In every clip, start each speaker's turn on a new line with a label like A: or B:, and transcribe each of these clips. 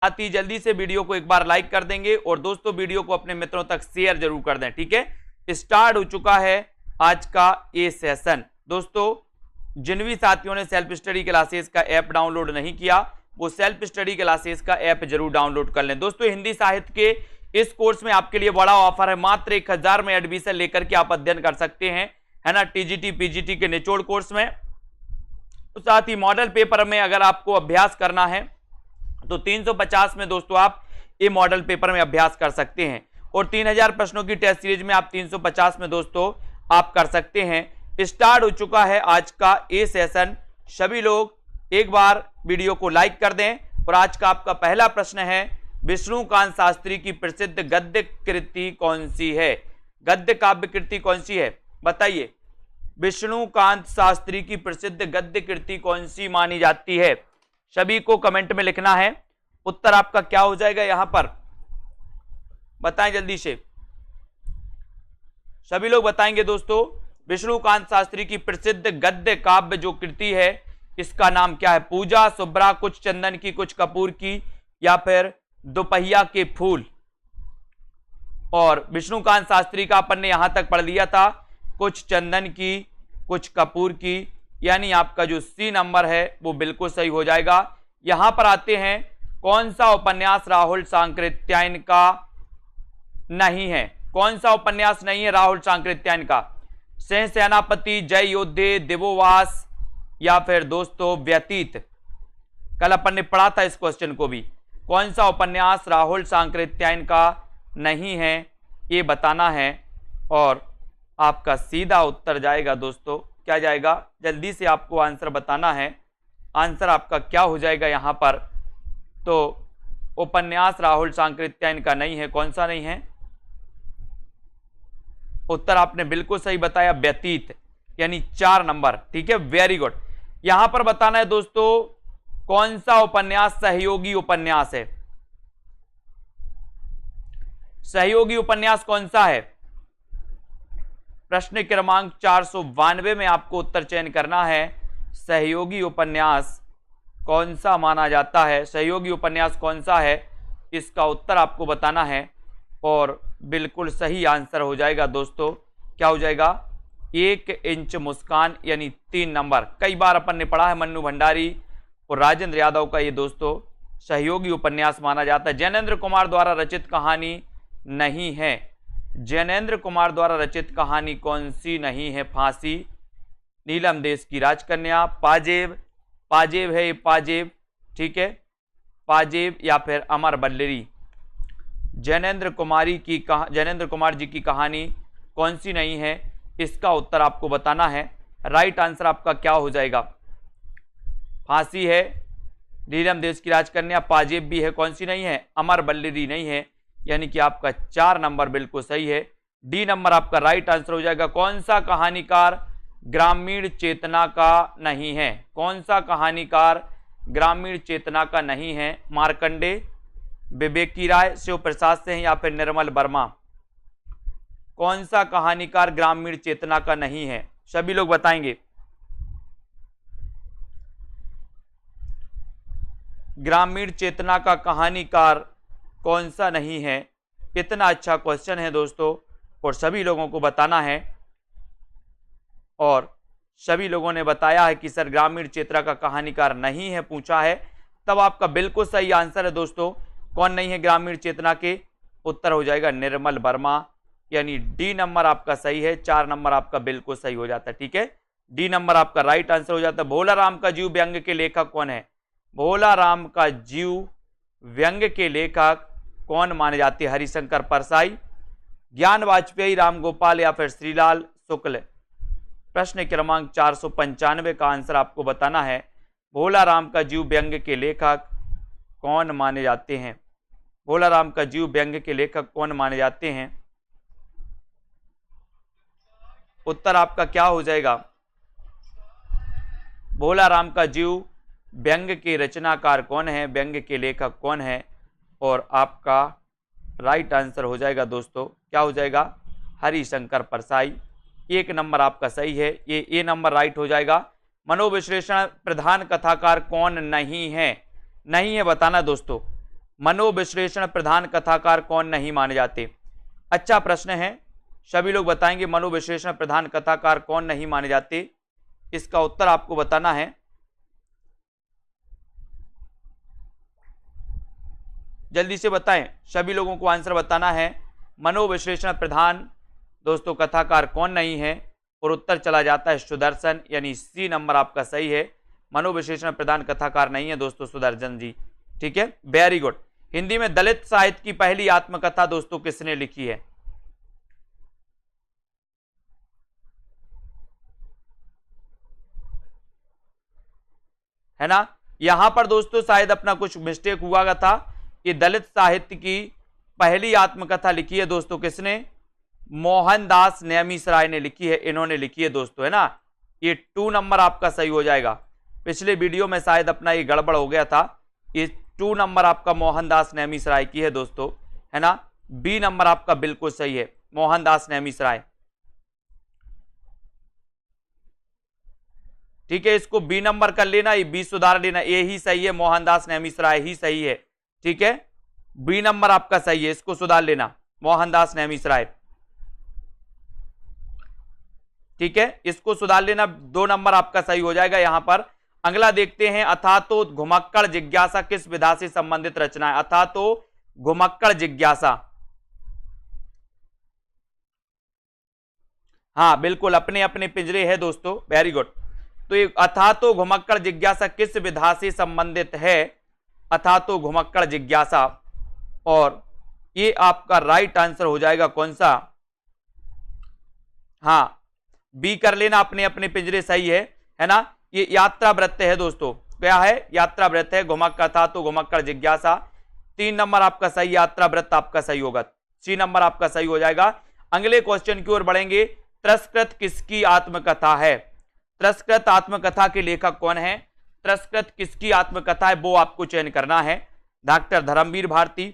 A: साथ ही जल्दी से वीडियो को एक बार लाइक कर देंगे और दोस्तों वीडियो को अपने मित्रों तक शेयर जरूर कर दें। ठीक है, स्टार्ट हो चुका है आज का ये सेशन। दोस्तों जिन भी साथियों ने सेल्फ स्टडी क्लासेस का ऐप डाउनलोड नहीं किया वो सेल्फ स्टडी क्लासेस का ऐप जरूर डाउनलोड कर लें। दोस्तों हिंदी साहित्य के इस कोर्स में आपके लिए बड़ा ऑफर है, मात्र 1000 में एडमिशन लेकर के आप अध्ययन कर सकते हैं, है ना, टीजीटी पीजीटी के निचोड़ कोर्स में। साथ ही मॉडल पेपर में अगर आपको अभ्यास करना है तो 350 में दोस्तों आप ये मॉडल पेपर में अभ्यास कर सकते हैं और 3000 प्रश्नों की टेस्ट सीरीज में आप 350 में दोस्तों आप कर सकते हैं। स्टार्ट हो चुका है आज का ये सेशन। सभी लोग एक बार वीडियो को लाइक कर दें और आज का आपका पहला प्रश्न है, विष्णुकांत शास्त्री की प्रसिद्ध गद्य कृति कौन सी है? गद्य काव्य कृति कौन सी है बताइए। विष्णुकांत शास्त्री की प्रसिद्ध गद्य कृति कौन सी मानी जाती है? सभी को कमेंट में लिखना है। उत्तर आपका क्या हो जाएगा यहां पर बताएं जल्दी से, सभी लोग बताएंगे दोस्तों। विष्णुकांत शास्त्री की प्रसिद्ध गद्य काव्य जो कृति है इसका नाम क्या है? पूजा, शुभ्रा, कुछ चंदन की कुछ कपूर की, या फिर दोपहिया के फूल। और विष्णुकांत शास्त्री का अपन ने यहां तक पढ़ लिया था, कुछ चंदन की कुछ कपूर की, यानी आपका जो सी नंबर है वो बिल्कुल सही हो जाएगा। यहां पर आते हैं, कौन सा उपन्यास राहुल सांकृत्यायन का नहीं है? कौन सा उपन्यास नहीं है राहुल सांकृत्यायन का? सिंह सेनापति, जय योद्धे, देवोवास, या फिर दोस्तों व्यतीत। कल अपन ने पढ़ा था इस क्वेश्चन को भी। कौन सा उपन्यास राहुल सांकृत्यायन का नहीं है ये बताना है और आपका सीधा उत्तर जाएगा दोस्तों। क्या जाएगा? जल्दी से आपको आंसर बताना है। आंसर आपका क्या हो जाएगा यहां पर? तो उपन्यास राहुल सांकृत्यायन का नहीं है। कौन सा नहीं है? उत्तर आपने बिल्कुल सही बताया, व्यतीत, यानी 4 नंबर। ठीक है, वेरी गुड। यहां पर बताना है दोस्तों कौन सा उपन्यास सहयोगी उपन्यास है? सहयोगी उपन्यास कौन सा है? प्रश्न क्रमांक 492 में आपको उत्तर चयन करना है। सहयोगी उपन्यास कौन सा माना जाता है? सहयोगी उपन्यास कौन सा है इसका उत्तर आपको बताना है और बिल्कुल सही आंसर हो जाएगा दोस्तों। क्या हो जाएगा? 1 इंच मुस्कान, यानी 3 नंबर। कई बार अपन ने पढ़ा है, मन्नू भंडारी और राजेंद्र यादव का ये दोस्तों सहयोगी उपन्यास माना जाता है। जैनेन्द्र कुमार द्वारा रचित कहानी नहीं है। जैनेन्द्र कुमार द्वारा रचित कहानी कौन सी नहीं है? फांसी, नीलम देश की राजकन्या, पाजेब, पाजेब है ये पाजेब, ठीक है, पाजेब, या फिर अमर बल्लेरी। जैनेन्द्र कुमार जी की कहानी कौन सी नहीं है इसका उत्तर आपको बताना है। राइट आंसर आपका क्या हो जाएगा? फांसी है, नीलम देश की राजकन्या, पाजेब भी है, कौन सी नहीं है? अमर बल्लेरी नहीं है, यानी कि आपका 4 नंबर बिल्कुल सही है। डी नंबर आपका राइट आंसर हो जाएगा। कौन सा कहानीकार ग्रामीण चेतना का नहीं है? कौन सा कहानीकार ग्रामीण चेतना का नहीं है? मार्कंडे, विवेकी राय, शिव प्रसाद सिंह, या फिर निर्मल वर्मा। कौन सा कहानीकार ग्रामीण चेतना का नहीं है? सभी लोग बताएंगे। ग्रामीण चेतना का कहानीकार कौन सा नहीं है? इतना अच्छा क्वेश्चन है दोस्तों और सभी लोगों को बताना है। और सभी लोगों ने बताया है कि सर ग्रामीण चेतना का कहानीकार नहीं है पूछा है, तब आपका बिल्कुल सही आंसर है दोस्तों। कौन नहीं है ग्रामीण चेतना के? उत्तर हो जाएगा निर्मल वर्मा, यानी डी नंबर आपका सही है। 4 नंबर आपका बिल्कुल सही हो जाता है। ठीक है, डी नंबर आपका राइट आंसर हो जाता है। भोला राम का जीव व्यंग्य के लेखक कौन है? भोला राम का जीव व्यंग्य के लेखक कौन माने जाते हैं? हरिशंकर परसाई, ज्ञान वाजपेयी, राम गोपाल, या फिर श्रीलाल शुक्ल। प्रश्न क्रमांक 495 का आंसर आपको बताना है। भोला राम का जीव व्यंग्य के लेखक कौन माने जाते हैं? भोला राम का जीव व्यंग्य के लेखक कौन माने जाते हैं? उत्तर आपका क्या हो जाएगा? भोला राम का जीव व्यंग्य के रचनाकार कौन है? व्यंग्य के लेखक कौन है? और आपका राइट आंसर हो जाएगा दोस्तों, क्या हो जाएगा? हरिशंकर परसाई। 1 नंबर आपका सही है, ये ए नंबर राइट हो जाएगा। मनोविश्लेषण प्रधान कथाकार कौन नहीं है? नहीं है बताना दोस्तों। मनोविश्लेषण प्रधान कथाकार कौन नहीं माने जाते? अच्छा प्रश्न है, सभी लोग बताएंगे मनोविश्लेषण प्रधान कथाकार कौन नहीं माने जाते। इसका उत्तर आपको बताना है। जल्दी से बताएं, सभी लोगों को आंसर बताना है। मनोविश्लेषण प्रधान दोस्तों कथाकार कौन नहीं है? और उत्तर चला जाता है सुदर्शन, यानी सी नंबर आपका सही है। मनोविश्लेषण प्रधान कथाकार नहीं है दोस्तों सुदर्शन जी। ठीक है, वेरी गुड। हिंदी में दलित साहित्य की पहली आत्मकथा दोस्तों किसने लिखी है? है ना, यहां पर दोस्तों शायद अपना कुछ मिस्टेक हुआ था। ये दलित साहित्य की पहली आत्मकथा लिखी है दोस्तों किसने? मोहनदास नेमिसराय ने लिखी है, इन्होंने लिखी है दोस्तों, है ना। ये 2 नंबर आपका सही हो जाएगा। पिछले वीडियो में शायद अपना ये गड़बड़ हो गया था। ये 2 नंबर आपका मोहनदास नेमिसराय की है दोस्तों, है ना। बी नंबर आपका बिल्कुल सही है, मोहनदास नेमिसराय। ठीक है, इसको बी नंबर कर लेना, ये बी सुधार लेना, ए ही सही है, मोहनदास नेमिसराय ही सही है। ठीक है, बी नंबर आपका सही है, इसको सुधार लेना, मोहनदास नेमिसराय। ठीक है, इसको सुधार लेना, 2 नंबर आपका सही हो जाएगा यहां पर। अगला देखते हैं, अथातो घुमक्कड़ जिज्ञासा किस विधा से संबंधित रचना है? अथातो घुमक्कड़ जिज्ञासा, हाँ बिल्कुल, अपने अपने पिंजरे है दोस्तों, वेरी गुड। तो ये अथातो घुमक्कड़ जिज्ञासा किस विधा से संबंधित है? अथातो घुमक्कड़ जिज्ञासा, और ये आपका राइट आंसर हो जाएगा कौन सा? हाँ, बी कर लेना, अपने अपने पिंजरे सही है ना। ये यात्रा वृत्त है दोस्तों, क्या है? यात्रा वृत्त है। घुमक्कड़ था तो घुमक्कड़ जिज्ञासा, 3 नंबर आपका सही, यात्रा वृत्त आपका सही होगा, सी नंबर आपका सही हो जाएगा। अगले क्वेश्चन की ओर बढ़ेंगे। त्रस्कृत किसकी आत्मकथा है? त्रस्कृत आत्मकथा के लेखक कौन है? त्रस्कृत किसकी आत्मकथा है वो आपको चयन करना है। डॉक्टर धर्मवीर भारती,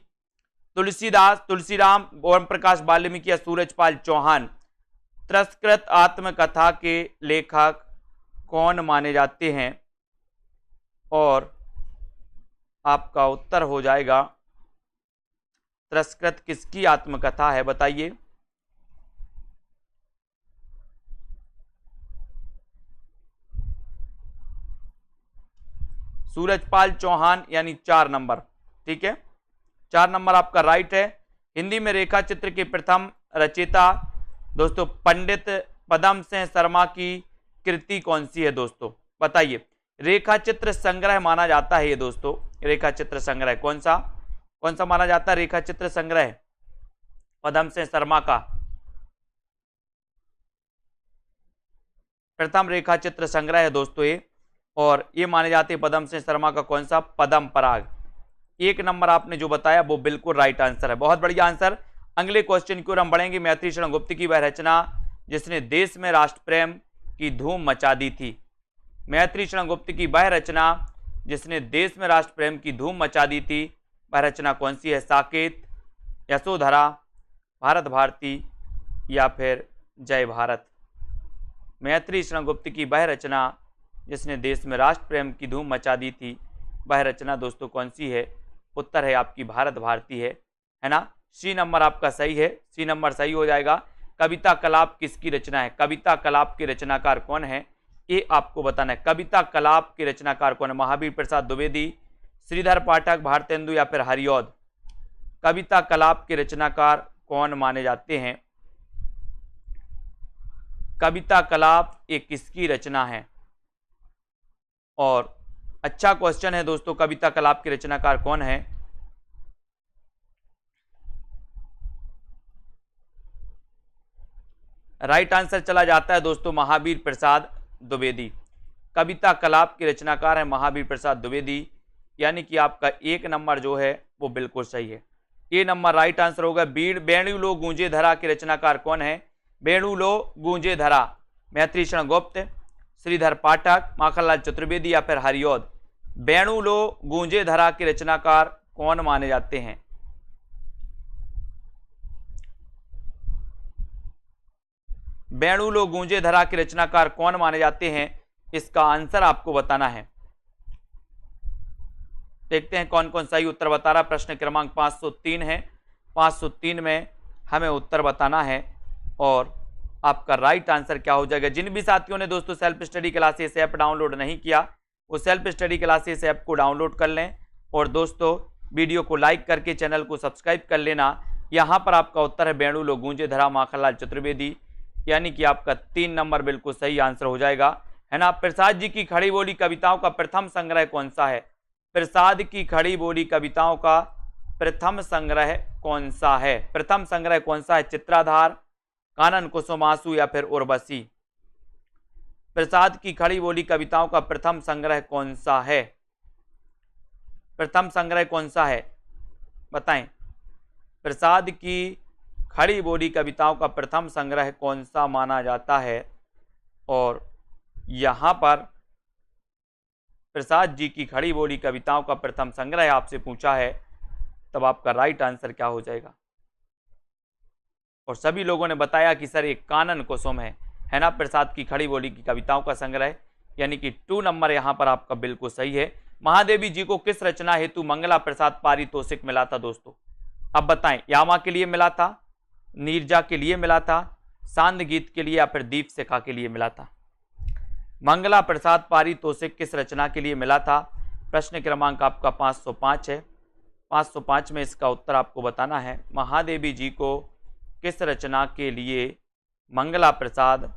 A: तुलसीदास, तुलसीराम, ओम प्रकाश वाल्मीकि या सूरजपाल चौहान? त्रस्कृत आत्मकथा के लेखक कौन माने जाते हैं? और आपका उत्तर हो जाएगा, त्रस्कृत किसकी आत्मकथा है बताइए। सूरजपाल चौहान, यानी 4 नंबर। ठीक है, 4 नंबर आपका राइट है। हिंदी में रेखा चित्र के प्रथम रचयिता दोस्तों पंडित पदम सिंह शर्मा की कृति कौन सी है दोस्तों? बताइए। रेखा चित्र संग्रह माना जाता है ये दोस्तों, रेखा चित्र संग्रह कौन सा माना जाता है? रेखा चित्र संग्रह पदम सिंह शर्मा का प्रथम रेखा चित्र संग्रह है दोस्तों ये, और ये माने जाते हैं पदम सिंह शर्मा का कौन सा? पदम पराग। 1 नंबर आपने जो बताया वो बिल्कुल राइट आंसर है, बहुत बढ़िया आंसर। अगले क्वेश्चन की ओर हम बढ़ेंगे। मैत्री शरण गुप्त की वह रचना जिसने देश में राष्ट्र प्रेम की धूम मचा दी थी? मैत्री शरण गुप्त की वह रचना जिसने देश में राष्ट्र प्रेम की धूम मचा दी थी, वह रचना कौन सी है? साकेत, यशोधरा, भारत भारती या फिर जय भारत? मैत्री शरण गुप्त की वह रचना जिसने देश में राष्ट्र प्रेम की धूम मचा दी थी, वह रचना दोस्तों कौन सी है? उत्तर है आपकी भारत भारती है ना। सी नंबर आपका सही है, सी नंबर सही हो जाएगा। कविता कलाप किसकी रचना है? कविता कलाप के रचनाकार कौन है ये आपको बताना है। कविता कलाप के रचनाकार कौन है? महावीर प्रसाद द्विवेदी, श्रीधर पाठक, भारतेंदु या फिर हरिऔध? कविता कलाप के रचनाकार कौन माने जाते हैं? कविता कलाप ये किसकी रचना है? और अच्छा क्वेश्चन है दोस्तों, कविता कलाप के रचनाकार कौन है? राइट आंसर चला जाता है दोस्तों महावीर प्रसाद द्विवेदी। कविता कलाप के रचनाकार है महावीर प्रसाद द्विवेदी, यानी कि आपका 1 नंबर जो है वो बिल्कुल सही है। ए नंबर राइट आंसर होगा। बेणु लो गूंजे धरा के रचनाकार कौन है? बेणु लो गूंजे धरा, मैत्री शरण गुप्त, श्रीधर पाठक, माखनलाल चतुर्वेदी या फिर हरिऔध? बेणु लो गूंजे धरा के रचनाकार कौन माने जाते हैं? बेणु लो गूंजे धरा के रचनाकार कौन माने जाते हैं? इसका आंसर आपको बताना है। देखते हैं कौन कौन सही उत्तर बता रहा। प्रश्न क्रमांक 503 है। 503 में हमें उत्तर बताना है और आपका राइट आंसर क्या हो जाएगा। जिन भी साथियों ने दोस्तों self study classes app download नहीं किया, वो सेल्फ स्टडी क्लासेस ऐप को डाउनलोड कर लें और दोस्तों वीडियो को लाइक करके चैनल को सब्सक्राइब कर लेना। यहाँ पर आपका उत्तर है बेणुलो गूंजे धरा माखनलाल चतुर्वेदी, यानी कि आपका 3 नंबर बिल्कुल सही आंसर हो जाएगा, है ना। प्रसाद जी की खड़ी बोली कविताओं का प्रथम संग्रह कौन सा है? प्रसाद की खड़ी बोली कविताओं का प्रथम संग्रह कौन सा है? प्रथम संग्रह कौन सा है? चित्राधार, कानन कुसुमासु या फिर उर्वशी? प्रसाद की खड़ी बोली कविताओं का प्रथम संग्रह कौन सा है? प्रथम संग्रह कौन सा है बताएं। प्रसाद की खड़ी बोली कविताओं का प्रथम संग्रह कौन सा माना जाता है? और यहां पर प्रसाद जी की खड़ी बोली कविताओं का प्रथम संग्रह आपसे पूछा है, तब आपका राइट आंसर क्या हो जाएगा? और सभी लोगों ने बताया कि सर एक कानन कुसुम है ना, प्रसाद की खड़ी बोली की कविताओं का संग्रह, यानी कि 2 नंबर यहां पर आपका बिल्कुल सही है। महादेवी जी को किस रचना हेतु मंगला प्रसाद पारितोषिक मिला था दोस्तों? अब बताएं, यामा के लिए मिला था, नीरजा के लिए मिला था, सांद गीत के लिए या फिर दीप शिखा के लिए मिला था? मंगला प्रसाद पारितोषिक किस रचना के लिए मिला था? प्रश्न क्रमांक आपका 505 है। 505 में इसका उत्तर आपको बताना है। महादेवी जी को किस रचना के लिए मंगला प्रसाद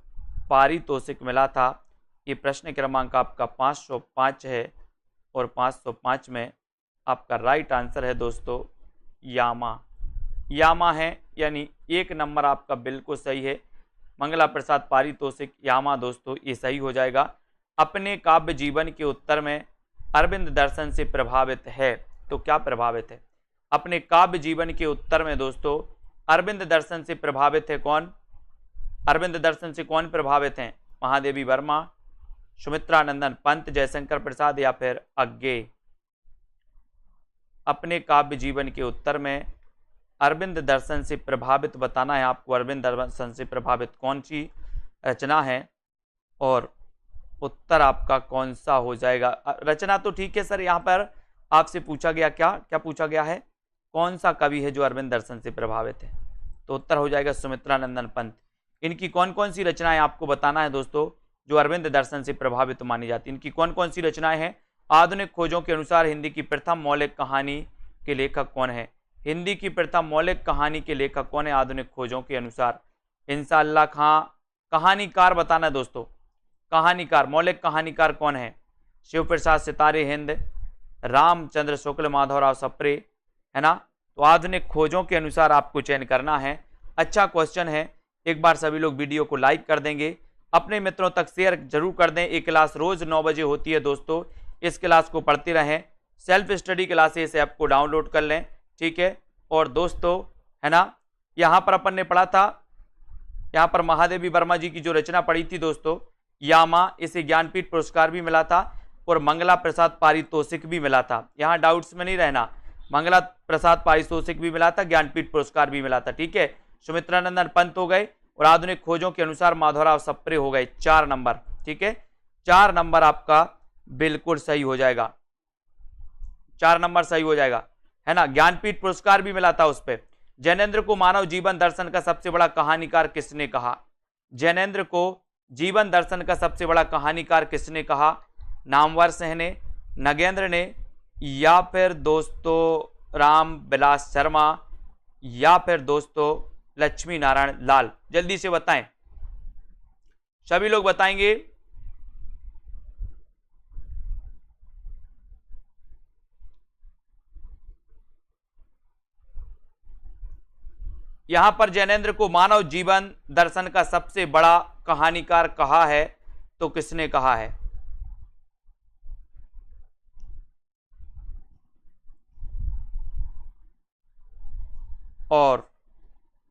A: पारितोषिक मिला था? ये प्रश्न क्रमांक आपका 505 है और 505 में आपका राइट आंसर है दोस्तों यामा। यामा है, यानी 1 नंबर आपका बिल्कुल सही है। मंगला प्रसाद पारितोषिक यामा दोस्तों ये सही हो जाएगा। अपने काव्य जीवन के उत्तर में अरविंद दर्शन से प्रभावित है, तो क्या प्रभावित है? अपने काव्य जीवन के उत्तर में दोस्तों अरविंद दर्शन से प्रभावित है कौन? अरविंद दर्शन से कौन प्रभावित हैं? महादेवी वर्मा, सुमित्रानंदन पंत, जयशंकर प्रसाद या फिर अज्ञे? अपने काव्य जीवन के उत्तर में अरविंद दर्शन से प्रभावित बताना है आपको। अरविंद दर्शन से प्रभावित कौन सी रचना है और उत्तर आपका कौन सा हो जाएगा? रचना तो ठीक है सर, यहाँ पर आपसे पूछा गया क्या पूछा गया है? कौन सा कवि है जो अरविंद दर्शन से प्रभावित है? तो उत्तर हो जाएगा सुमित्रानंदन पंत। इनकी कौन कौन सी रचनाएं आपको बताना है दोस्तों जो अरविंद दर्शन से प्रभावित मानी जाती है। इनकी कौन कौन सी रचनाएं हैं? आधुनिक खोजों के अनुसार हिंदी की प्रथम मौलिक कहानी के लेखक कौन है? हिंदी की प्रथम मौलिक कहानी के लेखक कौन है आधुनिक खोजों के अनुसार? इंशाअल्लाह खां। कहानीकार बताना है दोस्तों, कहानीकार, मौलिक कहानीकार कौन है? शिव प्रसाद सितारे हिंद, रामचंद्र शुक्ल, माधवराव सप्रे, है ना। तो आधुनिक खोजों के अनुसार आपको चयन करना है। अच्छा क्वेश्चन है, एक बार सभी लोग वीडियो को लाइक कर देंगे, अपने मित्रों तक शेयर जरूर कर दें। ये क्लास रोज 9 बजे होती है दोस्तों, इस क्लास को पढ़ते रहें। सेल्फ स्टडी क्लासेस ऐप को डाउनलोड कर लें, ठीक है। और दोस्तों है ना, यहाँ पर अपन ने पढ़ा था, यहाँ पर महादेवी वर्मा जी की जो रचना पढ़ी थी दोस्तों यामा, इसे ज्ञानपीठ पुरस्कार भी मिला था और मंगला प्रसाद पारितोषिक भी मिला था। यहाँ डाउट्स में नहीं रहना, मंगला प्रसाद पारितोषिक भी मिला था, ज्ञानपीठ पुरस्कार भी मिला था, ठीक है। सुमित्रानंदन पंत हो गए और आधुनिक खोजों के अनुसार माधवराव सप्रे हो गए। 4 नंबर, ठीक है, 4 नंबर आपका बिल्कुल सही हो जाएगा, 4 नंबर सही हो जाएगा, है ना। ज्ञानपीठ पुरस्कार भी मिला था उस पर। जैनेन्द्र को मानव जीवन दर्शन का सबसे बड़ा कहानीकार किसने कहा? जैनेन्द्र को जीवन दर्शन का सबसे बड़ा कहानीकार किसने कहा? नामवर सिंह ने, नगेंद्र ने, या फिर दोस्तों राम बिलास शर्मा, या फिर दोस्तों लक्ष्मी नारायण लाल? जल्दी से बताएं, सभी लोग बताएंगे। यहां पर जैनेन्द्र को मानव जीवन दर्शन का सबसे बड़ा कहानीकार कहा है, तो किसने कहा है? और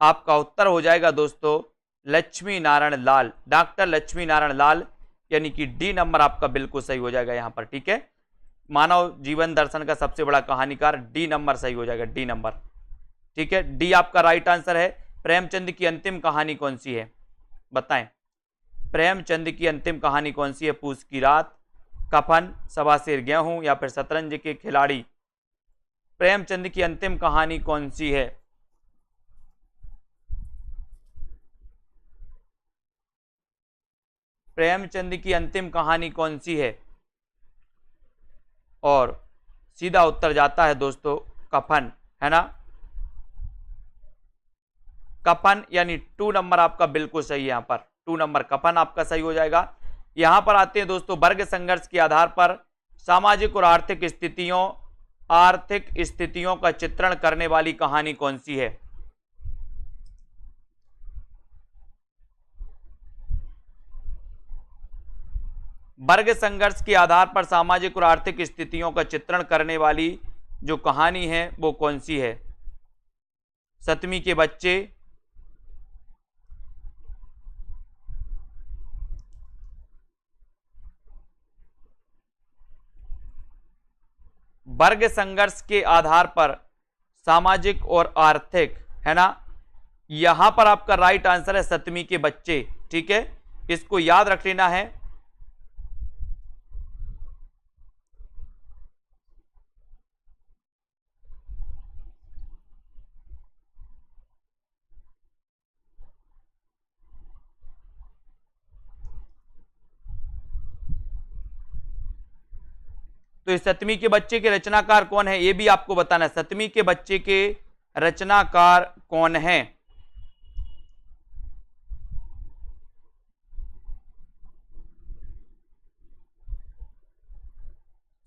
A: आपका उत्तर हो जाएगा दोस्तों लक्ष्मी नारायण लाल, डॉक्टर लक्ष्मी नारायण लाल, यानी कि डी नंबर आपका बिल्कुल सही हो जाएगा यहां पर, ठीक है। मानव जीवन दर्शन का सबसे बड़ा कहानीकार, डी नंबर सही हो जाएगा, डी नंबर, ठीक है। डी आपका राइट आंसर है। प्रेमचंद की अंतिम कहानी कौन सी है? बताएं, प्रेमचंद की अंतिम कहानी कौन सी है? पूस की रात, कफन, सवा सेर गेहूं या फिर शतरंज के खिलाड़ी? प्रेमचंद की अंतिम कहानी कौन सी है? प्रेमचंद की अंतिम कहानी कौन सी है? और सीधा उत्तर जाता है दोस्तों कफन, है ना। कफन यानी 2 नंबर आपका बिल्कुल सही है। यहां पर 2 नंबर कफन आपका सही हो जाएगा। यहां पर आते हैं दोस्तों, वर्ग संघर्ष के आधार पर सामाजिक और आर्थिक स्थितियों का चित्रण करने वाली कहानी कौन सी है? वर्ग संघर्ष के आधार पर सामाजिक और आर्थिक स्थितियों का चित्रण करने वाली जो कहानी है वो कौन सी है? 7वीं के बच्चे, वर्ग संघर्ष के आधार पर सामाजिक और आर्थिक, है ना। यहां पर आपका राइट आंसर है 7वीं के बच्चे, ठीक है, इसको याद रख लेना है। तो इस 7वीं के बच्चे के रचनाकार कौन है, ये भी आपको बताना है। 7वीं के बच्चे के रचनाकार कौन है?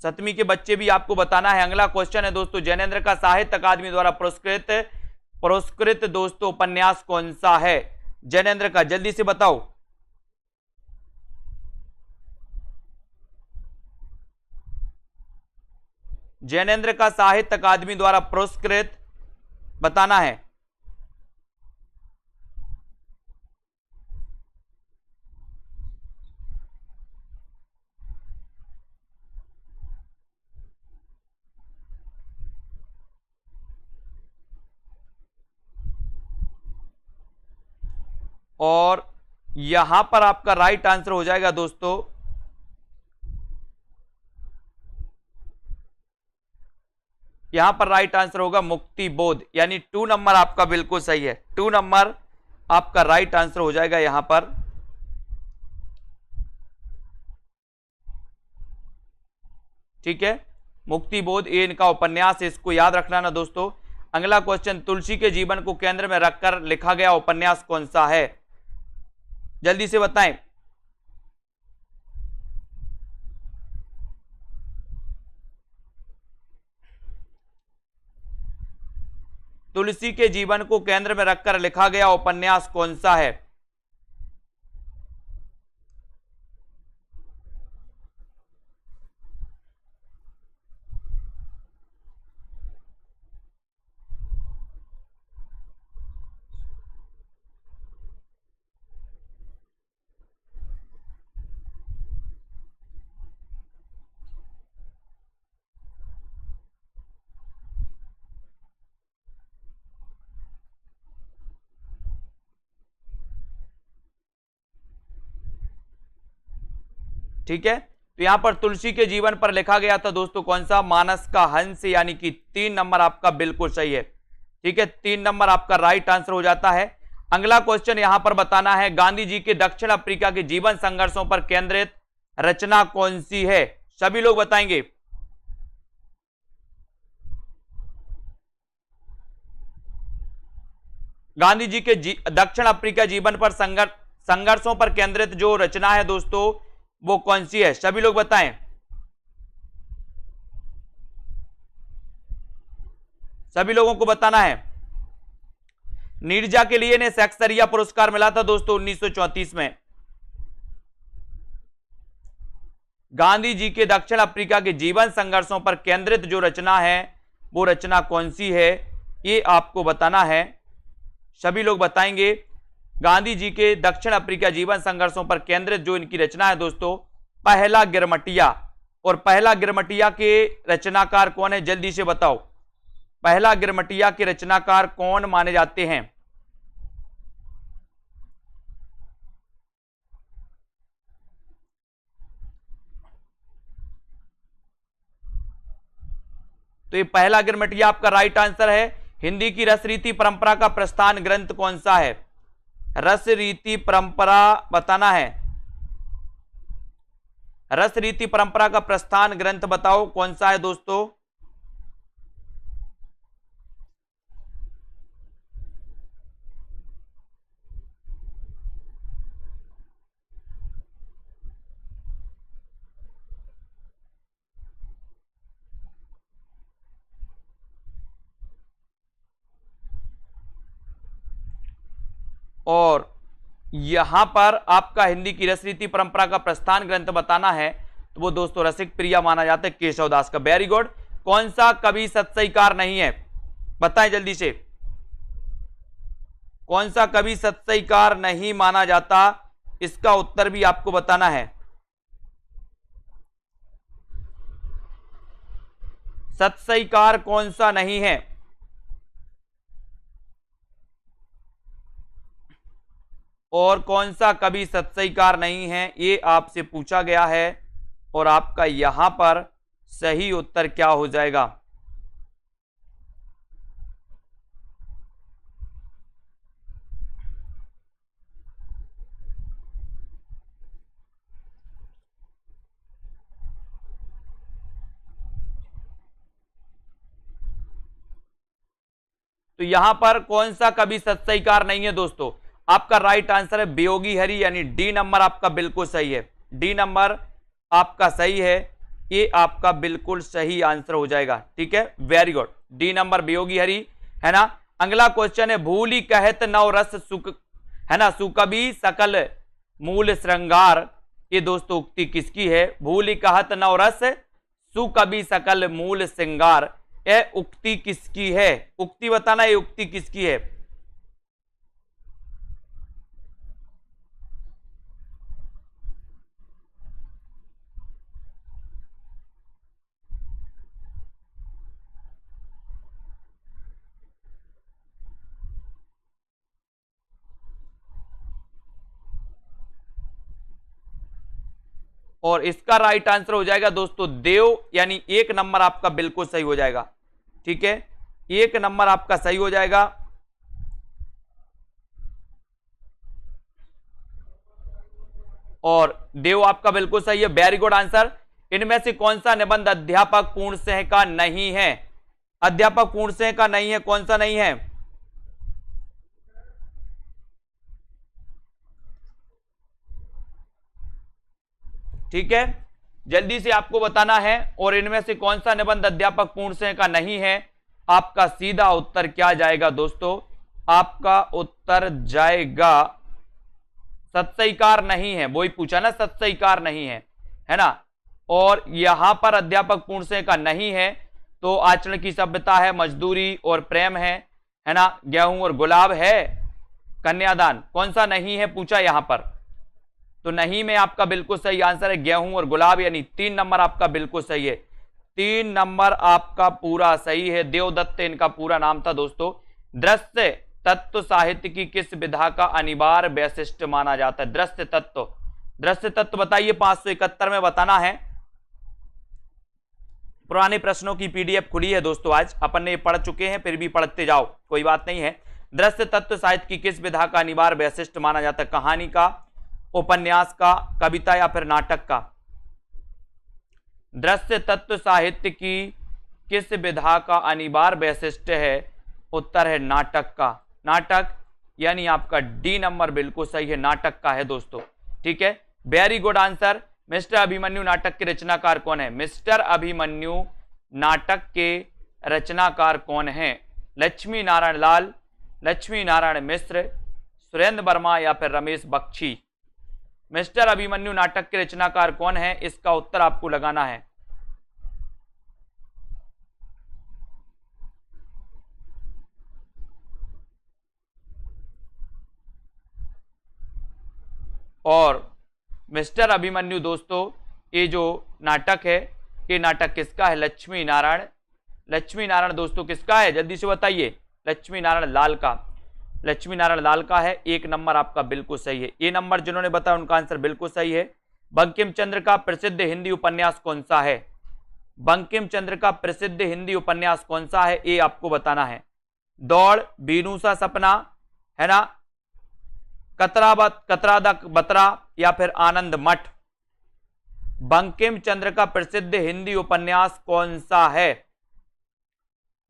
A: सतवीं के बच्चे भी आपको बताना है। अगला क्वेश्चन है दोस्तों, जैनेन्द्र का साहित्य अकादमी द्वारा पुरस्कृत दोस्तों उपन्यास कौन सा है? जैनेन्द्र का, जल्दी से बताओ। जैनेन्द्र का साहित्य अकादमी द्वारा पुरस्कृत बताना है। और यहां पर आपका राइट आंसर हो जाएगा दोस्तों, यहां पर राइट आंसर होगा मुक्ति बोध, यानी 2 नंबर आपका बिल्कुल सही है। 2 नंबर आपका राइट आंसर हो जाएगा यहां पर। ठीक है, मुक्ति बोध ये इनका उपन्यास है, इसको याद रखना ना दोस्तों। अगला क्वेश्चन, तुलसी के जीवन को केंद्र में रखकर लिखा गया उपन्यास कौन सा है? जल्दी से बताएं। तुलसी के जीवन को केंद्र में रखकर लिखा गया उपन्यास कौन सा है? ठीक है, तो यहां पर तुलसी के जीवन पर लिखा गया था दोस्तों कौन सा? मानस का हंस, यानी कि 3 नंबर आपका बिल्कुल सही है। ठीक है, 3 नंबर आपका राइट आंसर हो जाता है। अगला क्वेश्चन यहां पर बताना है, गांधी जी के दक्षिण अफ्रीका के जीवन संघर्षों पर केंद्रित रचना कौन सी है? सभी लोग बताएंगे। गांधी जी के दक्षिण अफ्रीका जीवन पर संघर्षों पर केंद्रित जो रचना है दोस्तों वो कौन सी है? सभी लोग बताएं। सभी लोगों को बताना है। नीरजा के लिए ने शेक्सपियर पुरस्कार मिला था दोस्तों 1934 में। गांधी जी के दक्षिण अफ्रीका के जीवन संघर्षों पर केंद्रित जो रचना है वो रचना कौन सी है, ये आपको बताना है। सभी लोग बताएंगे। गांधी जी के दक्षिण अफ्रीका जीवन संघर्षों पर केंद्रित जो इनकी रचना है दोस्तों, पहला गिरमटिया। और पहला गिरमटिया के रचनाकार कौन है? जल्दी से बताओ, पहला गिरमटिया के रचनाकार कौन माने जाते हैं? तो ये पहला गिरमिटिया आपका राइट आंसर है। हिंदी की रस रीति परंपरा का प्रस्थान ग्रंथ कौन सा है? रस रीति परंपरा बताना है। रस रीति परंपरा का प्रस्थान ग्रंथ बताओ कौन सा है दोस्तों? और यहां पर आपका हिंदी की रस रीति परंपरा का प्रस्थान ग्रंथ बताना है तो वो दोस्तों रसिक प्रिया माना जाता है केशवदास का। Very good. कौन सा कवि सत्सईकार नहीं है? बताएं जल्दी से, कौन सा कवि सत्सईकार नहीं माना जाता? इसका उत्तर भी आपको बताना है। सत्सईकार कौन सा नहीं है? और कौन सा कवि सत्सईकार नहीं है, ये आपसे पूछा गया है। और आपका यहां पर सही उत्तर क्या हो जाएगा? तो यहां पर कौन सा कवि सत्सईकार नहीं है दोस्तों? आपका राइट आंसर है वियोगी हरि, यानी डी नंबर आपका बिल्कुल सही है। डी नंबर आपका सही है, ये आपका बिल्कुल सही आंसर हो जाएगा। ठीक है, very good. D number Viyogi Hari है ना। अगला क्वेश्चन है भूली कहत नव रस सुख, है ना, सुकवि सकल मूल श्रृंगार। ये दोस्तों उक्ति किसकी है? भूली कहत नव रस सुकवि सकल मूल श्रृंगार, ये उक्ति किसकी है? उक्ति बताना, ये उक्ति किसकी है? और इसका राइट आंसर हो जाएगा दोस्तों देव, यानी एक नंबर आपका बिल्कुल सही हो जाएगा। ठीक है, एक नंबर आपका सही हो जाएगा। और देव आपका बिल्कुल सही है, वेरी गुड आंसर। इनमें से कौन सा निबंध अध्यापक पूर्णसिंह का नहीं है? अध्यापक पूर्णसिंह का नहीं है, कौन सा नहीं है? ठीक है, जल्दी से आपको बताना है। और इनमें से कौन सा निबंध अध्यापक पूर्णसिंह का नहीं है? आपका सीधा उत्तर क्या जाएगा दोस्तों? आपका उत्तर जाएगा सत्सईकार नहीं है। वही पूछा ना, सत्सईकार नहीं है ना। और यहां पर अध्यापक पूर्णसिंह का नहीं है, तो आचरण की सभ्यता है, मजदूरी और प्रेम है ना, गेहूं और गुलाब है, कन्यादान। कौन सा नहीं है पूछा यहां पर? तो नहीं में आपका बिल्कुल सही आंसर है गेहूं और गुलाब, यानी 3 नंबर आपका बिल्कुल सही है। 3 नंबर आपका पूरा सही है। देवदत्त इनका पूरा नाम था दोस्तों। दृश्य तत्व साहित्य की किस विधा का अनिवार्य वैशिष्ट माना जाता है? दृश्य तत्व, दृश्य तत्व बताइए। 571 में बताना है। पुराने प्रश्नों की पीडीएफ खुली है दोस्तों, आज अपन ने पढ़ चुके हैं, फिर भी पढ़ते जाओ, कोई बात नहीं है। दृश्य तत्व साहित्य की किस विधा का अनिवार्य वैशिष्ट माना जाता है? कहानी का, उपन्यास का, कविता या फिर नाटक का? दृश्य तत्व साहित्य की किस विधा का अनिवार्य वैशिष्ट है? उत्तर है नाटक का। नाटक, यानी आपका डी नंबर बिल्कुल सही है, नाटक का है दोस्तों। ठीक है, very good answer. Mister Abhimanyu नाटक के रचनाकार कौन है? मिस्टर अभिमन्यु नाटक के रचनाकार कौन है? लक्ष्मी नारायण लाल, लक्ष्मी नारायण मिश्र, सुरेंद्र वर्मा या फिर रमेश बख्शी? मिस्टर अभिमन्यु नाटक के रचनाकार कौन है? इसका उत्तर आपको लगाना है। और मिस्टर अभिमन्यु दोस्तों, ये जो नाटक है, ये नाटक किसका है? लक्ष्मी नारायण। लक्ष्मी नारायण दोस्तों किसका है? जल्दी से बताइए। लक्ष्मी नारायण लाल का। लक्ष्मी नारायण लाल का है। 1 नंबर आपका बिल्कुल सही है। ये नंबर जिन्होंने बताया उनका आंसर बिल्कुल सही है। बंकिम चंद्र का प्रसिद्ध हिंदी उपन्यास कौन सा है? बंकिम चंद्र का प्रसिद्ध हिंदी उपन्यास कौन सा है, ये आपको बताना है। दौड़, बीनू सा सपना, है ना, कतरा द बतरा, या फिर आनंद मठ। बंकिम चंद्र का प्रसिद्ध हिंदी उपन्यास कौन सा है,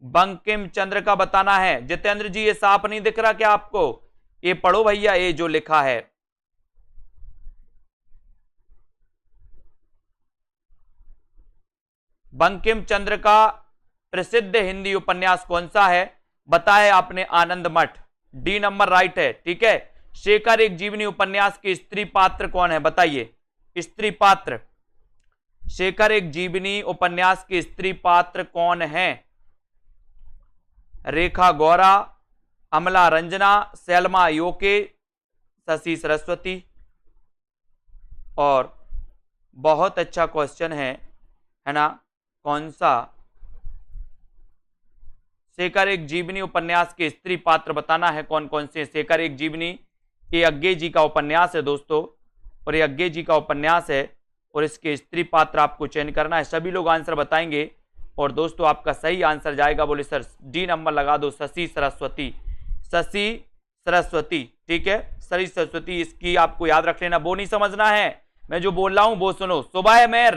A: बंकिम चंद्र का बताना है। जितेंद्र जी, ये साफ नहीं दिख रहा क्या आपको, ये पढ़ो भैया, ये जो लिखा है। बंकिम चंद्र का प्रसिद्ध हिंदी उपन्यास कौन सा है, बताया आपने आनंद मठ, डी नंबर राइट है, ठीक है। शेखर एक जीवनी उपन्यास के स्त्री पात्र कौन है, बताइए। स्त्री पात्र, शेखर एक जीवनी उपन्यास के स्त्री पात्र कौन है, रेखा गौरा, अमला रंजना, सैलमा योके, शशि सरस्वती। और बहुत अच्छा क्वेश्चन है ना, कौन सा शेखर एक जीवनी उपन्यास के स्त्री पात्र बताना है, कौन कौन से। शेखर एक जीवनी, ये अज्ञे जी का उपन्यास है दोस्तों, और ये अज्ञे जी का उपन्यास है, और इसके स्त्री पात्र आपको चयन करना है। सभी लोग आंसर बताएंगे, और दोस्तों आपका सही आंसर जाएगा, बोले सर डी नंबर लगा दो, शशि सरस्वती। शशि सरस्वती, ठीक है, शशि सरस्वती, इसकी आपको याद रख लेना, वो नहीं समझना है, मैं जो बोल रहा हूं वो सुनो। सुबह में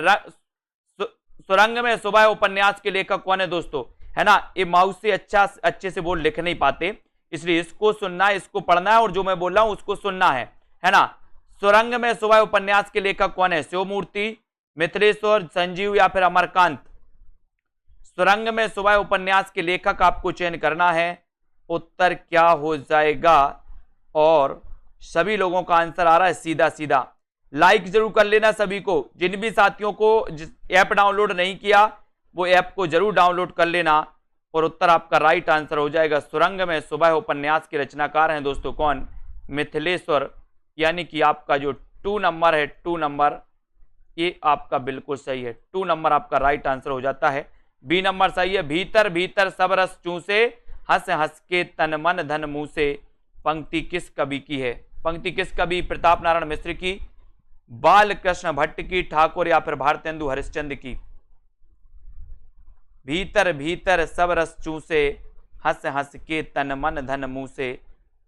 A: सुरंग में सुबह उपन्यास के लेखक कौन है दोस्तों, है ना। ये माउस से अच्छे से बोल लिख नहीं पाते, इसलिए इसको सुनना है, इसको पढ़ना है, और जो मैं बोल रहा हूं उसको सुनना है ना। सुरंग में सुबह उपन्यास के लेखक कौन है, शिवमूर्ति, मिथिलेश्वर, संजीव, या फिर अमरकांत। सुरंग में सुबह उपन्यास के लेखक आपको चयन करना है, उत्तर क्या हो जाएगा। और सभी लोगों का आंसर आ रहा है सीधा सीधा। लाइक जरूर कर लेना सभी को, जिन भी साथियों को ऐप डाउनलोड नहीं किया वो ऐप को जरूर डाउनलोड कर लेना, और उत्तर आपका राइट आंसर हो जाएगा। सुरंग में सुबह उपन्यास के रचनाकार हैं दोस्तों कौन, मिथिलेश्वर, यानी कि आपका जो 2 नंबर है, 2 नंबर, ये आपका बिल्कुल सही है, 2 नंबर आपका राइट आंसर हो जाता है। बी नंबर सही है, भीतर भीतर सब रस चूसे, हंस हंस के तन मन धन मुंह से। पंक्ति किस कवि की है, पंक्ति किस कवि, प्रताप नारायण मिश्र की, बाल कृष्ण भट्ट की, ठाकुर, या फिर भारतेंदु हरिश्चंद्र की। भीतर भीतर सब रस चूसे, हंस हंस के तन मन धन मुंह से।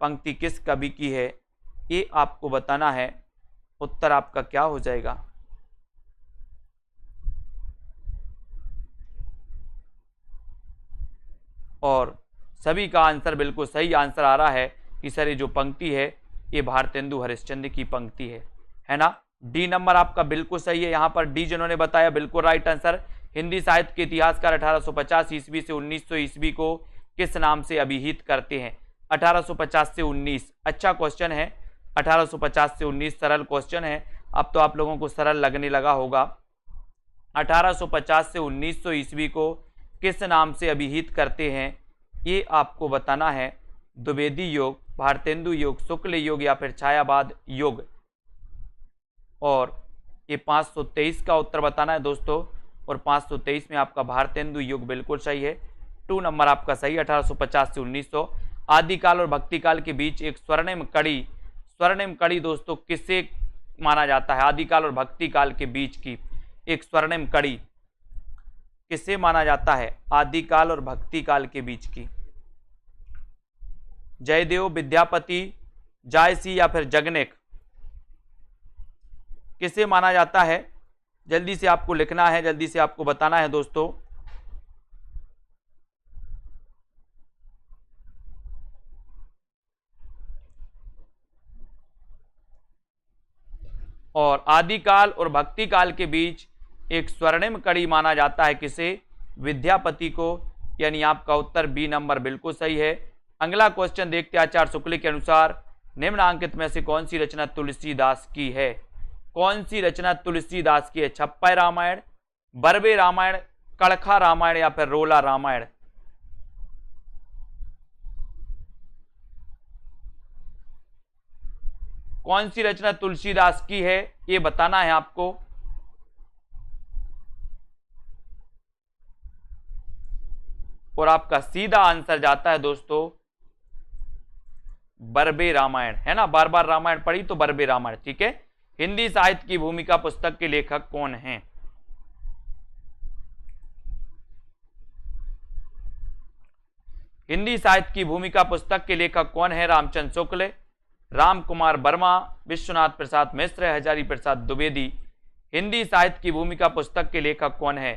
A: पंक्ति किस कवि की है, ये आपको बताना है, उत्तर आपका क्या हो जाएगा। और सभी का आंसर बिल्कुल सही आंसर आ रहा है कि सर ये जो पंक्ति है ये भारतेंदु हरिश्चंद्र की पंक्ति है ना। डी नंबर आपका बिल्कुल सही है, यहां पर डी जिन्होंने बताया बिल्कुल राइट आंसर। हिंदी साहित्य के इतिहासकार 1850 ईस्वी से 1900 ईस्वी को किस नाम से अभिहित करते हैं, 1850 से 19, अच्छा क्वेश्चन है, 1850 से 19 सरल क्वेश्चन है। अब तो आप लोगों को सरल लगने लगा होगा। 1850 से 1900 ईस्वी को किस नाम से अभिहित करते हैं, ये आपको बताना है। द्विवेदी योग, भारतेंदु योग, शुक्ल योग, या फिर छायावाद योग। और ये 523 का उत्तर बताना है दोस्तों, और 523 में आपका भारतेंदु योग बिल्कुल सही है, 2 नंबर आपका सही, 1850 से 1900। आदिकाल और भक्तिकाल के बीच एक स्वर्णिम कड़ी दोस्तों किसे माना जाता है, आदिकाल और भक्तिकाल के बीच की एक स्वर्णिम कड़ी किसे माना जाता है, आदिकाल और भक्तिकाल के बीच की। जयदेव, विद्यापति, जायसी, या फिर जगनेक, किसे माना जाता है, जल्दी से आपको लिखना है, जल्दी से आपको बताना है दोस्तों। और आदिकाल और भक्तिकाल के बीच एक स्वर्णिम कड़ी माना जाता है किसे, विद्यापति को, यानी आपका उत्तर बी नंबर बिल्कुल सही है। अगला क्वेश्चन देखते हैं। आचार्य शुक्ल के अनुसार निम्नांकित में से कौन सी रचना तुलसीदास की है, कौन सी रचना तुलसीदास की है, छप्पय रामायण, बरबे रामायण, कड़खा रामायण, या फिर रोला रामायण। कौन सी रचना तुलसीदास की है ये बताना है आपको। और आपका सीधा आंसर जाता है दोस्तों बरबे रामायण, है ना, बार बार रामायण पढ़ी तो बरबे रामायण, ठीक है। हिंदी साहित्य की भूमिका पुस्तक के लेखक कौन हैं, हिंदी साहित्य की भूमिका पुस्तक के लेखक कौन है? रामचंद्र शुक्ल, राम कुमार वर्मा, विश्वनाथ प्रसाद मिश्र, हजारी प्रसाद द्विवेदी। हिंदी साहित्य की भूमिका पुस्तक के लेखक कौन है?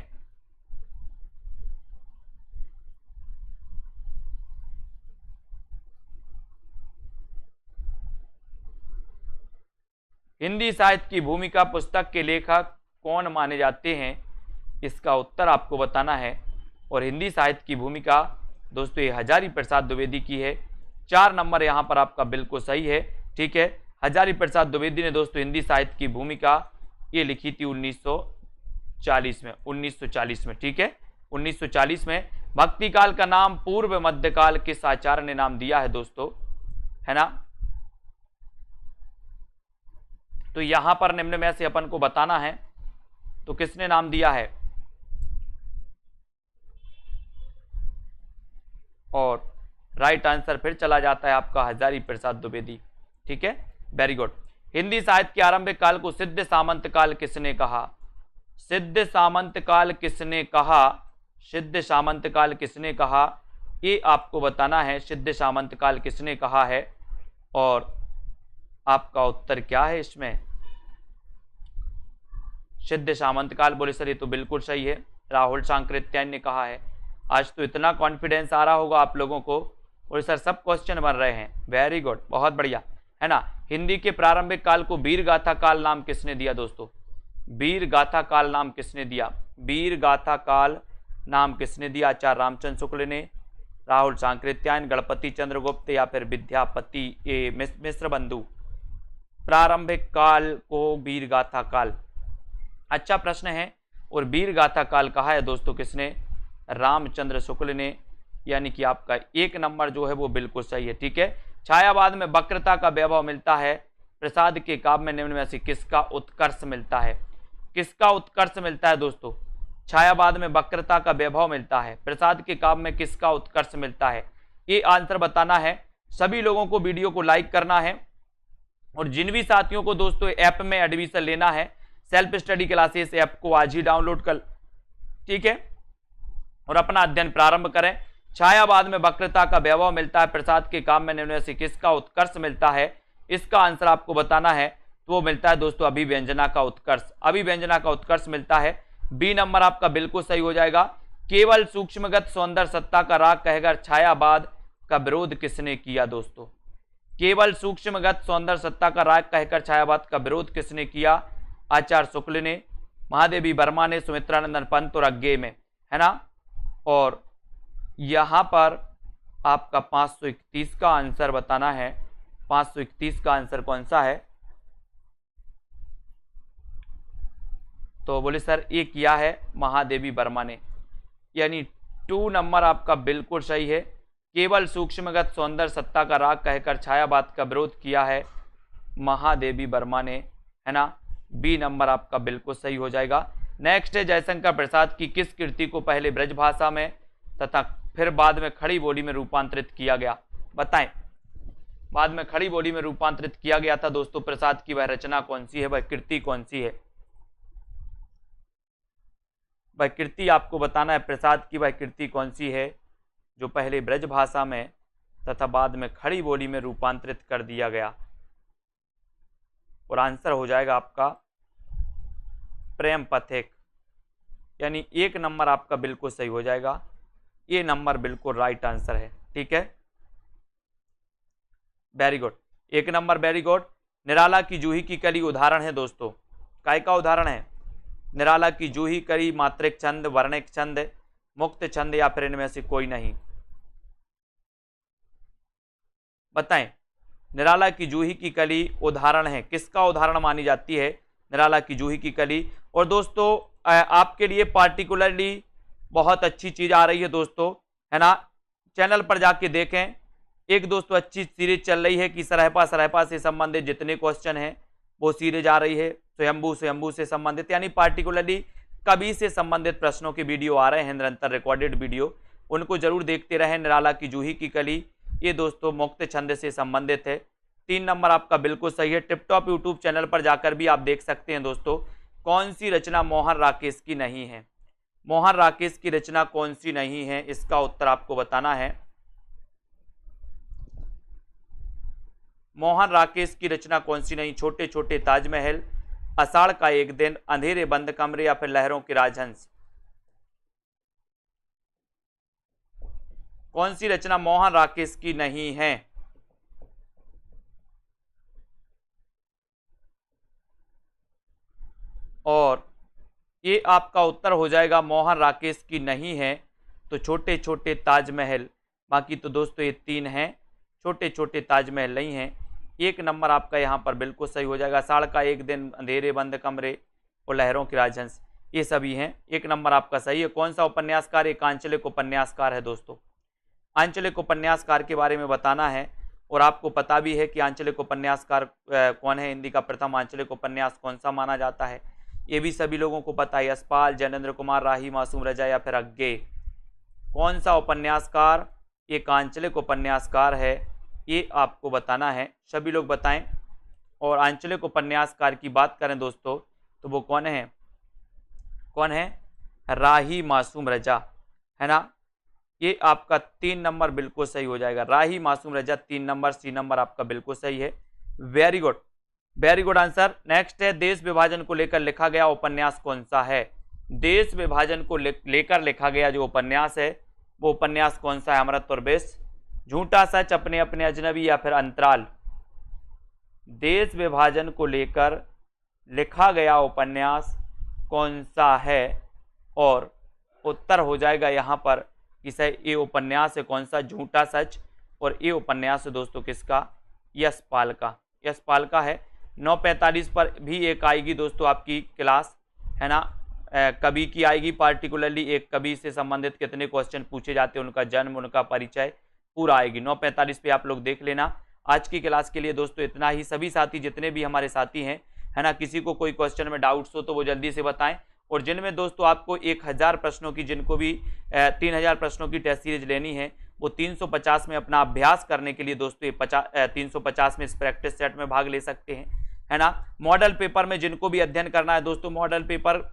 A: हिंदी साहित्य की भूमिका पुस्तक के लेखक कौन माने जाते हैं? इसका उत्तर आपको बताना है। और हिंदी साहित्य की भूमिका दोस्तों ये हजारी प्रसाद द्विवेदी की है। 4 नंबर यहां पर आपका बिल्कुल सही है। ठीक है, हजारी प्रसाद द्विवेदी ने दोस्तों हिंदी साहित्य की भूमिका ये लिखी थी 1940 में। 1940 में, ठीक है, 1940 में। भक्ति काल का नाम पूर्व मध्यकाल किस आचार्य ने नाम दिया है दोस्तों, है ना? तो यहां पर निम्न में से अपन को बताना है, तो किसने नाम दिया है? और राइट आंसर फिर चला जाता है आपका हजारी प्रसाद द्विवेदी। ठीक है, वेरी गुड। हिंदी साहित्य के आरंभिक काल को सिद्ध सामंत काल किसने कहा? सिद्ध सामंत काल किसने कहा? सिद्ध सामंत काल किसने कहा, ये आपको बताना है। सिद्ध सामंत काल किसने कहा है और आपका उत्तर क्या है इसमें? सिद्ध सामंत काल, बोले सर ये तो बिल्कुल सही है, राहुल सांकृत्यायन ने कहा है। आज तो इतना कॉन्फिडेंस आ रहा होगा आप लोगों को, और सर सब क्वेश्चन बन रहे हैं। वेरी गुड, बहुत बढ़िया, है ना? हिंदी के प्रारंभिक काल को वीर गाथा काल नाम किसने दिया दोस्तों? वीर गाथा काल नाम किसने दिया? वीर गाथा काल नाम किसने दिया? आचार्य रामचंद्र शुक्ल ने, राहुल सांकृत्यायन, गणपति चंद्रगुप्त या फिर विद्यापति मिश्र बंधु? प्रारंभिक काल को वीर गाथा काल, अच्छा प्रश्न है। और वीर गाथा काल कहा है दोस्तों किसने? रामचंद्र शुक्ल ने, यानी कि आपका 1 नंबर जो है वो बिल्कुल सही है। ठीक है, छायावाद में वक्रता का वैभव मिलता है, प्रसाद के काव्य में निम्न में से किसका उत्कर्ष मिलता है? किसका उत्कर्ष मिलता है दोस्तों? छायावाद में वक्रता का वैभव मिलता है, प्रसाद के काव्य में किसका उत्कर्ष मिलता है? ये आंसर बताना है। सभी लोगों को वीडियो को लाइक करना है, और जिन भी साथियों को दोस्तों ऐप में एडमिशन लेना है, सेल्फ स्टडी क्लासेस ऐप को आज ही डाउनलोड कर, ठीक है, और अपना अध्ययन प्रारंभ करें। छायावाद में वक्रता का वैभव मिलता है, प्रसाद के काम में निम्न से किसका उत्कर्ष मिलता है? इसका आंसर आपको बताना है। तो वो मिलता है दोस्तों अभिव्यंजना का उत्कर्ष, अभिव्यंजना का उत्कर्ष मिलता है। बी नंबर आपका बिल्कुल सही हो जाएगा। केवल सूक्ष्मगत सौंदर्य सत्ता का राग कहकर छायावाद का विरोध किसने किया दोस्तों? केवल सूक्ष्मगत सौंदर्य सत्ता का राग कहकर छायावाद का विरोध किसने किया? आचार्य शुक्ल ने, महादेवी वर्मा ने, सुमित्रानंदन पंत और अज्ञे में, है ना? और यहां पर आपका 531 का आंसर बताना है। 531 का आंसर कौन सा है? तो बोले सर ये किया है महादेवी वर्मा ने, यानी 2 नंबर आपका बिल्कुल सही है। केवल सूक्ष्मगत सौंदर्य सत्ता का राग कहकर छायावाद का विरोध किया है महादेवी वर्मा ने, है ना? बी नंबर आपका बिल्कुल सही हो जाएगा। नेक्स्ट है जयशंकर प्रसाद की किस कृति को पहले ब्रज भाषा में तथा फिर बाद में खड़ी बोली में रूपांतरित किया गया? बताएं, बाद में खड़ी बोली में रूपांतरित किया गया था दोस्तों प्रसाद की, वह रचना कौन सी है, वह कृति कौन सी है? वह कृति आपको बताना है, प्रसाद की वह कृति कौन सी है जो पहले ब्रज भाषा में तथा बाद में खड़ी बोली में रूपांतरित कर दिया गया? और आंसर हो जाएगा आपका प्रेम पथिक, यानी 1 नंबर आपका बिल्कुल सही हो जाएगा। ये नंबर बिल्कुल राइट आंसर है। ठीक है, very good, 1 number, very good. Nirala की जूही की कली उदाहरण है दोस्तों, काय का उदाहरण है? निराला की जूही कली मात्रिक छंद, वर्णिक छंद, मुक्त छंद या फिर इनमें से कोई नहीं? बताएं, निराला की जूही की कली उदाहरण है, किसका उदाहरण मानी जाती है निराला की जूही की कली? और दोस्तों आपके लिए पार्टिकुलरली बहुत अच्छी चीज आ रही है दोस्तों, है ना? चैनल पर जाके देखें, एक दोस्तों अच्छी सीरीज चल रही है कि सरहपा से संबंधित जितने क्वेश्चन हैं वो सीरीज आ रही है, स्वयंभू से संबंधित, यानी पार्टिकुलरली कवि से संबंधित प्रश्नों के वीडियो आ रहे हैं निरंतर रिकॉर्डेड वीडियो, उनको जरूर देखते रहें। निराला की जूही की कली ये दोस्तों मुक्त छंद से संबंधित है। 3 नंबर आपका बिल्कुल सही है। टिपटॉप यूट्यूब चैनल पर जाकर भी आप देख सकते हैं दोस्तों। कौन सी रचना मोहन राकेश की नहीं है? मोहन राकेश की रचना कौन सी नहीं है? इसका उत्तर आपको बताना है। मोहन राकेश की रचना कौन सी नहीं? छोटे छोटे ताजमहल, आषाढ़ का एक दिन, अंधेरे बंद कमरे या फिर लहरों के राजहंस? कौन सी रचना मोहन राकेश की नहीं है? और ये आपका उत्तर हो जाएगा मोहन राकेश की नहीं है तो छोटे छोटे ताजमहल। बाकी तो दोस्तों ये तीन हैं, छोटे छोटे ताजमहल नहीं हैं। एक नंबर आपका यहाँ पर बिल्कुल सही हो जाएगा। आषाढ़ का एक दिन, अंधेरे बंद कमरे और लहरों के राजहंस, ये सभी हैं। एक नंबर आपका सही है। कौन सा उपन्यासकार एक आंचलिक उपन्यासकार है दोस्तों? आंचलिक उपन्यासकार के बारे में बताना है और आपको पता भी है कि आंचलिक उपन्यासकार कौन है। हिंदी का प्रथम आंचलिक उपन्यास कौन सा माना जाता है, ये भी सभी लोगों को पता है। यशपाल, जैनेन्द्र कुमार, राही, मासूम रजा या फिर अज्ञे? कौन सा उपन्यासकार एक आंचलिक उपन्यासकार है, ये आपको बताना है। सभी लोग बताएं। और आंचलिक उपन्यासकार की बात करें दोस्तों तो वो कौन है? कौन है? राही मासूम रजा, है ना। ये आपका 3 नंबर बिल्कुल सही हो जाएगा। राही मासूम रजा 3 नंबर, सी नंबर आपका बिल्कुल सही है। Very good, very good answer. Next है, देश विभाजन को लेकर लिखा गया उपन्यास कौन सा है? देश विभाजन को लेकर लिखा गया जो उपन्यास है वो उपन्यास कौन सा है? अमृत और विष, झूठा सच, अपने अपने अजनबी या फिर अंतराल? देश विभाजन को लेकर लिखा गया उपन्यास कौन सा है? और उत्तर हो जाएगा यहाँ पर कि सर ये उपन्यास है कौन सा? झूठा सच। और ये उपन्यास है दोस्तों किसका? यशपाल का, यशपाल का है। 9:45 पर भी एक आएगी दोस्तों आपकी क्लास, है ना। कवि की आएगी, पार्टिकुलरली एक कवि से संबंधित कितने क्वेश्चन पूछे जाते हैं, उनका जन्म, उनका परिचय पूरा आएगी। 9:45 पे आप लोग देख लेना। आज की क्लास के लिए दोस्तों इतना ही। सभी साथी जितने भी हमारे साथी हैं, है ना, किसी को कोई क्वेश्चन में डाउट्स हो तो वो जल्दी से बताएं। और जिनमें दोस्तों आपको 1000 प्रश्नों की, जिनको भी 3000 प्रश्नों की टेस्ट सीरीज लेनी है, वो 350 में अपना अभ्यास करने के लिए दोस्तों 350 में इस प्रैक्टिस सेट में भाग ले सकते हैं, है ना। मॉडल पेपर में जिनको भी अध्ययन करना है दोस्तों, मॉडल पेपर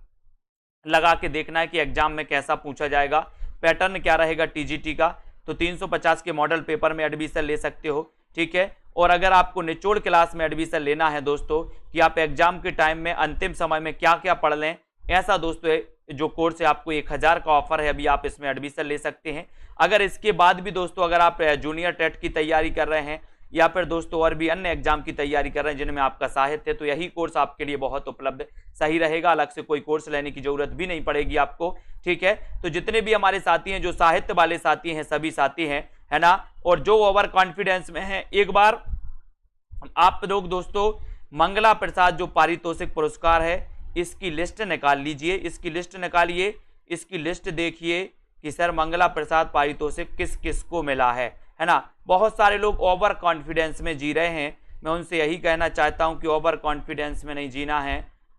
A: लगा के देखना है कि एग्जाम में कैसा पूछा जाएगा, पैटर्न क्या रहेगा टीजीटी का, तो 350 के मॉडल पेपर में एडमिशन ले सकते हो, ठीक है। और अगर आपको निचोड़ क्लास में एडमिशन लेना है दोस्तों कि आप एग्जाम के टाइम में अंतिम समय में क्या क्या पढ़ लें, ऐसा दोस्तों जो कोर्स है आपको 1000 का ऑफर है, अभी आप इसमें एडमिशन ले सकते हैं। अगर इसके बाद भी दोस्तों अगर आप जूनियर टेट की तैयारी कर रहे हैं या फिर दोस्तों और भी अन्य एग्जाम की तैयारी कर रहे हैं जिनमें आपका साहित्य है, तो यही कोर्स आपके लिए बहुत उपलब्ध सही रहेगा। अलग से कोई कोर्स लेने की जरूरत भी नहीं पड़ेगी आपको, ठीक है। तो जितने भी हमारे साथी हैं, जो साहित्य वाले साथी हैं, सभी साथी हैं, है ना, और जो ओवर कॉन्फिडेंस में है, एक बार आप लोग दोस्तों मंगला प्रसाद जो पारितोषिक पुरस्कार है इसकी लिस्ट निकाल लीजिए, इसकी लिस्ट निकालिए, इसकी लिस्ट देखिए कि सर मंगला प्रसाद पारितोषिक किस किस को मिला है ना। बहुत सारे लोग ओवर कॉन्फिडेंस में जी रहे हैं, मैं उनसे यही कहना चाहता हूं कि ओवर कॉन्फिडेंस में नहीं जीना है,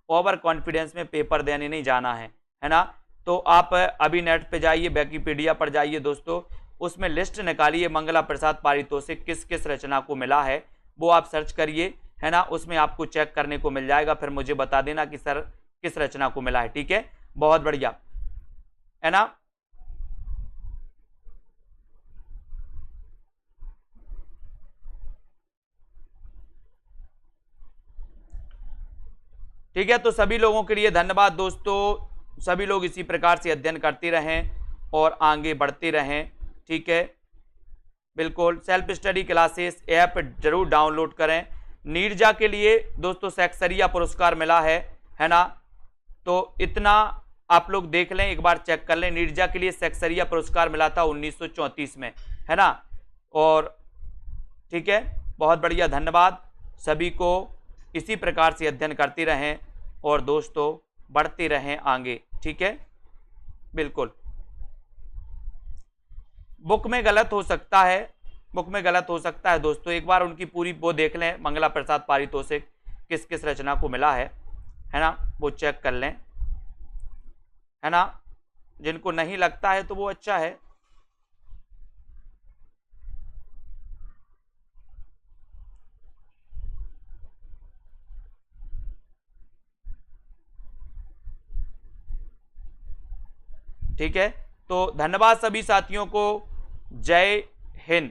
A: ओवर कॉन्फिडेंस में पेपर देने नहीं जाना है ना। तो आप अभी नेट पे जाइए, विकिपीडिया पर जाइए दोस्तों, उसमें लिस्ट निकालिए मंगला प्रसाद पारितोषिक किस किस रचना को मिला है, वो आप सर्च करिए, है ना। उसमें आपको चेक करने को मिल जाएगा, फिर मुझे बता देना कि सर किस रचना को मिला है, ठीक है। बहुत बढ़िया, है ना। ठीक है, तो सभी लोगों के लिए धन्यवाद दोस्तों। सभी लोग इसी प्रकार से अध्ययन करते रहें और आगे बढ़ते रहें, ठीक है। बिल्कुल, सेल्फ स्टडी क्लासेस ऐप जरूर डाउनलोड करें। नीरजा के लिए दोस्तों सेक्सरिया पुरस्कार मिला है ना। तो इतना आप लोग देख लें, एक बार चेक कर लें। नीरजा के लिए सेक्सरिया पुरस्कार मिला था 1934 में, है ना। और ठीक है, बहुत बढ़िया, धन्यवाद सभी को। इसी प्रकार से अध्ययन करते रहें और दोस्तों बढ़ते रहें आगे, ठीक है। बिल्कुल, बुक में गलत हो सकता है, बुक में गलत हो सकता है दोस्तों। एक बार उनकी पूरी वो देख लें, मंगला प्रसाद पारितोषिक किस किस रचना को मिला है ना, वो चेक कर लें, है ना। जिनको नहीं लगता है तो वो अच्छा है। ठीक है, तो धन्यवाद सभी साथियों को। जय हिंद।